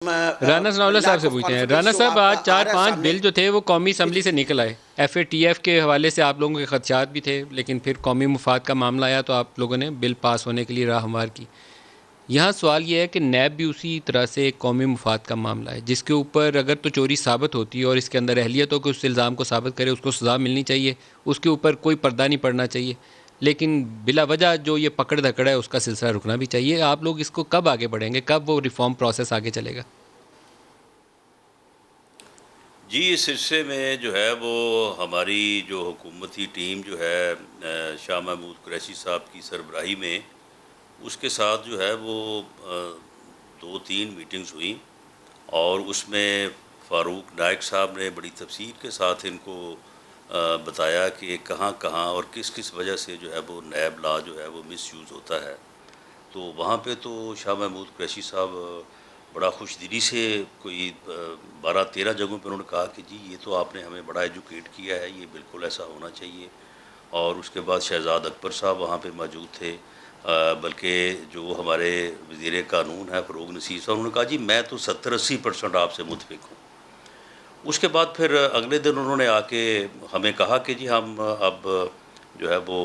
رانا ثناء اللہ صاحب سے پوچھتے ہیں، رانا صاحب آج 4-5 بل جو تھے وہ قومی اسمبلی سے نکل آئے، ایف اے ٹی ایف کے حوالے سے آپ لوگوں کے خدشات بھی تھے، لیکن پھر قومی مفاد کا معاملہ آیا تو آپ لوگوں نے بل پاس ہونے کے لیے راہ ہموار کی۔ یہاں سوال یہ ہے کہ نیب بھی اسی طرح سے ایک قومی مفاد کا معاملہ ہے، جس کے اوپر اگر تو چوری ثابت ہوتی ہے اور اس کے اندر اہلیت ہو کہ اس الزام کو ثابت کرے، اس کو سزا ملنی چاہیے، اس کے اوپر کوئی پردہ نہیں پڑنا چاہیے، لیکن بلا وجہ جو یہ پکڑ دھکڑ ہے اس کا سلسلہ رکنا بھی چاہیے۔ آپ لوگ اس کو کب آگے بڑھیں گے، کب وہ ریفارم پروسیس آگے چلے گا؟ جی، اس سلسلے میں جو ہے وہ ہماری جو حکومتی ٹیم جو ہے شاہ محمود قریشی صاحب کی سربراہی میں، اس کے ساتھ جو ہے وہ 2-3 میٹنگز ہوئیں، اور اس میں فاروق نائک صاحب نے بڑی تفصیل کے ساتھ ان کو بتایا کہ کہاں کہاں اور کس کس وجہ سے جو ہے وہ نیب لا جو ہے وہ مس یوز ہوتا ہے۔ تو وہاں پہ تو شاہ محمود قریشی صاحب بڑا خوش دلی سے کوئی 12-13 جگہوں پہ انہوں نے کہا کہ جی یہ تو آپ نے ہمیں بڑا ایجوکیٹ کیا ہے، یہ بالکل ایسا ہونا چاہیے۔ اور اس کے بعد شہزاد اکبر صاحب وہاں پہ موجود تھے، بلکہ جو ہمارے وزیر قانون ہے فروغ نصیر صاحب، انہوں نے کہا جی میں تو 70-80% آپ سے متفق ہوں۔ اس کے بعد پھر اگلے دن انہوں نے آ کے ہمیں کہا کہ جی ہم اب جو ہے وہ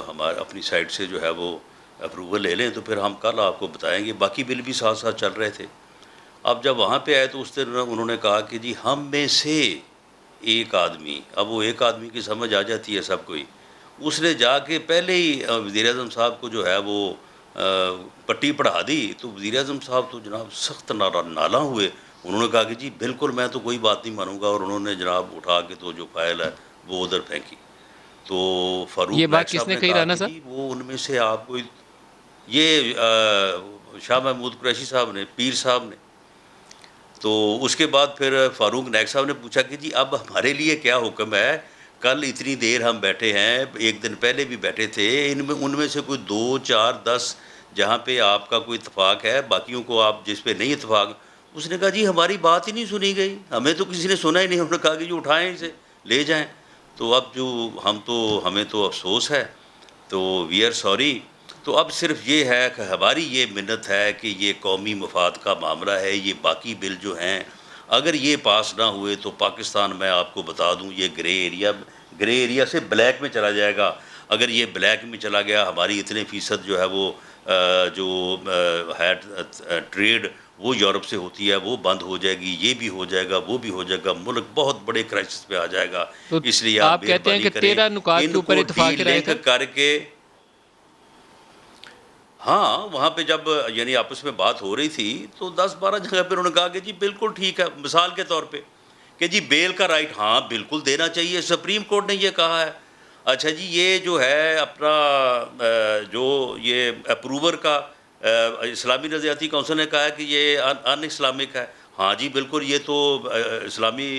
ہمارے اپنی سائڈ سے جو ہے وہ اپروول لے لیں، تو پھر ہم کل آپ کو بتائیں گے۔ باقی بل بھی ساتھ ساتھ چل رہے تھے۔ اب جب وہاں پہ آئے تو اس دن انہوں نے کہا کہ جی ہم میں سے ایک آدمی، اب وہ ایک آدمی کی سمجھ آ جاتی ہے سب کوئی، اس نے جا کے پہلے ہی وزیر اعظم صاحب کو جو ہے وہ پٹی پڑھا دی، تو وزیر اعظم صاحب تو جناب سخت نالاں ہوئے۔ انہوں نے کہا کہ جی بالکل میں تو کوئی بات نہیں مانوں گا، اور انہوں نے جناب اٹھا کے تو جو فائل ہے وہ ادھر پھینکی۔ تو یہ فاروق بات نائک کس صاحب نے نے کہی کہا رانا کہ جی صاحب؟ وہ ان میں سے آپ کو، یہ شاہ محمود قریشی صاحب نے، پیر صاحب نے۔ تو اس کے بعد پھر فاروق نائک صاحب نے پوچھا کہ جی اب ہمارے لیے کیا حکم ہے؟ کل اتنی دیر ہم بیٹھے ہیں، ایک دن پہلے بھی بیٹھے تھے، ان میں سے کوئی 2-4-10 جہاں پہ آپ کا کوئی اتفاق ہے، باقیوں کو آپ جس پہ نہیں اتفاق۔ اس نے کہا جی ہماری بات ہی نہیں سنی گئی، ہمیں تو کسی نے سنا ہی نہیں۔ انہوں نے کہا کہ جی اٹھائیں اسے لے جائیں۔ تو اب جو ہمیں تو افسوس ہے، تو وی آر سوری۔ تو اب صرف یہ ہے کہ ہماری یہ منت ہے کہ یہ قومی مفاد کا معاملہ ہے، یہ باقی بل جو ہیں اگر یہ پاس نہ ہوئے تو پاکستان، میں آپ کو بتا دوں، یہ گرے ایریا سے بلیک میں چلا جائے گا۔ اگر یہ بلیک میں چلا گیا، ہماری اتنے فیصد جو ہے وہ جو ہے ٹریڈ وہ یورپ سے ہوتی ہے وہ بند ہو جائے گی، یہ بھی ہو جائے گا، وہ بھی ہو جائے گا، ملک بہت بڑے کرائسس پہ آ جائے گا۔ تو اس لیے آپ آپ کہتے ہیں مہربانی کہ کریں 13 نکات کے ان اوپر کو ڈی اتفاق رائے لنک تھا؟ کر کے۔ ہاں، وہاں پہ جب یعنی آپس میں بات ہو رہی تھی تو 10-12 جگہ پہ انہوں نے کہا کہ جی بالکل ٹھیک ہے، مثال کے طور پہ کہ جی بیل کا رائٹ ہاں بالکل دینا چاہیے، سپریم کورٹ نے یہ کہا ہے۔ اچھا جی یہ جو ہے اپنا جو یہ اپروور کا اسلامی نظریاتی کونسل نے کہا ہے کہ یہ ان اسلامک ہے۔ ہاں جی بالکل، یہ تو اسلامی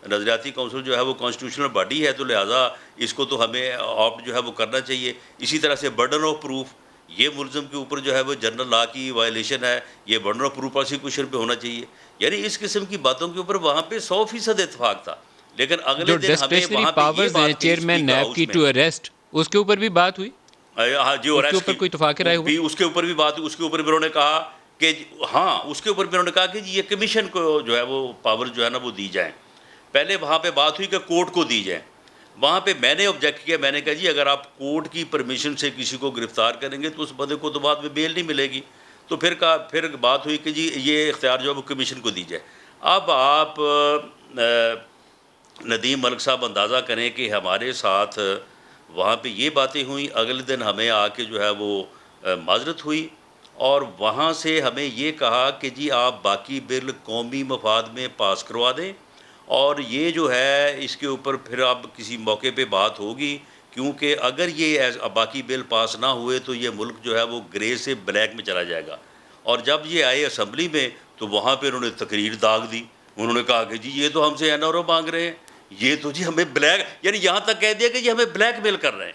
نظریاتی کونسل جو ہے وہ کانسٹیٹیوشنل باڈی ہے، تو لہٰذا اس کو تو ہمیں آپٹ جو ہے وہ کرنا چاہیے۔ اسی طرح سے برڈن آف پروف، یہ ملزم کے اوپر جو ہے وہ جنرل لا کی وائلیشن ہے، یہ برڈن آف پروف پروسیکیوشن پہ ہونا چاہیے۔ یعنی اس قسم کی باتوں کے اوپر وہاں پہ 100% اتفاق تھا، لیکن اگلے جو دن ہمیں ڈسکریشنری وہاں پہ یہ پاورز ہیں بات کہی چیئرمین اسپیکر نیب ہاؤس کی میں۔ ٹو اریسٹ، اس کے اوپر بھی بات ہوئی؟ ہاں جو اس کے اریسٹ اوپر کی کوئی اتفاق رائے ہوا؟ بھی، اس کے اوپر بھی بات ہوئی۔ اس کے اوپر بھی انہوں نے کہا کہ ہاں، اس کے اوپر بھی انہوں نے کہا کہ یہ کمیشن کو جو ہے وہ پاور جو ہے نا وہ دی جائیں۔ پہلے وہاں پہ بات ہوئی کہ کورٹ کو دی جائیں، وہاں پہ میں نے آبجیکٹ کیا، میں نے کہا جی اگر آپ کورٹ کی پرمیشن سے کسی کو گرفتار کریں گے تو اس بندے کو تو بعد میں بیل نہیں ملے گی۔ تو پھر بات ہوئی کہ جی یہ اختیار جو ہے وہ کمیشن کو دی جائے۔ اب آپ ندیم ملک صاحب اندازہ کریں کہ ہمارے ساتھ وہاں پہ یہ باتیں ہوئیں، اگلے دن ہمیں آ کے جو ہے وہ معذرت ہوئی، اور وہاں سے ہمیں یہ کہا کہ جی آپ باقی بل قومی مفاد میں پاس کروا دیں، اور یہ جو ہے اس کے اوپر پھر اب کسی موقع پہ بات ہوگی، کیونکہ اگر یہ باقی بل پاس نہ ہوئے تو یہ ملک جو ہے وہ گرے سے بلیک میں چلا جائے گا۔ اور جب یہ آئے اسمبلی میں تو وہاں پہ انہوں نے تقریر داغ دی، انہوں نے کہا کہ جی یہ تو ہم سے این آر او مانگ رہے ہیں، یہ تو جی ہمیں بلیک، یعنی یہاں تک کہہ دیا کہ جی ہمیں بلیک میل کر رہے ہیں۔